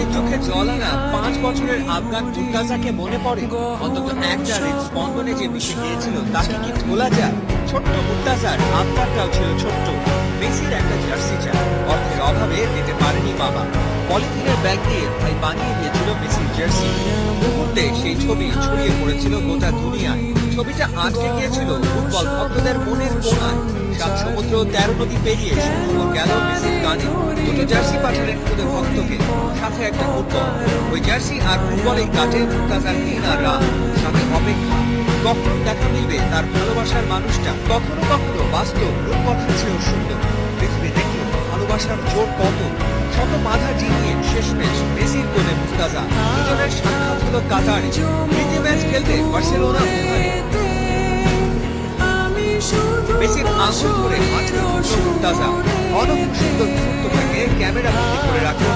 মেসির চোখে জল আনা 5 বছরের আফগান মুর্তাজাকে মনে পড়ে। অন্তত একটা হৃদস্পন্দনে যে মিশে গিয়েছিল তাকে কি ভোলা যায়? ছোট্ট মুর্তাজার আফগানটাও ছিল ছোট্ট। মেসির একটা জার্সি চায়, অর্থের অভাবে দিতে পারেনি বাবা। পলিথিনের ব্যাগ দিয়ে ভাই বানিয়ে দিয়েছিল মেসির জার্সি। মুহূর্তে সেই ছবি ছড়িয়ে পড়েছিল গোটা দুনিয়ায়। ছবিটা আটকে গিয়েছিল ফুটবল ভক্তদের মনের কোণায়। 7 সমুদ্র 13 নদী পেরিয়ে শুরু গেল মেসির গানে। দুটো জার্সি পাঠালেন খুদে ভক্তকে, সাথে একটা ফুটবল। ওই জার্সি আর ফুটবলেই কাটে মুর্তাজার দিন আর রাত, সাথে অপেক্ষা। কখন দেখা মিলবে তার ভালোবাসার মানুষটা? কখনো কখনো বাস্তব রূপকথা ছিল সুন্দর। পৃথিবী দেখল ভালোবাসার জোর কত। শত বাধা ডিঙিয়ে শেষমেশ মেসির কোলে মুর্তাজা। দুজনের সাক্ষাৎ হলো কাতারে। প্রীতি ম্যাচ খেলতে বার্সেলোনা ওখানে। মেসির আঙুল ধরে মাঠে উঠল মুর্তাজা। অনন্য সুন্দর মুহূর্তটাকে ক্যামেরা বন্দী করে রাখল।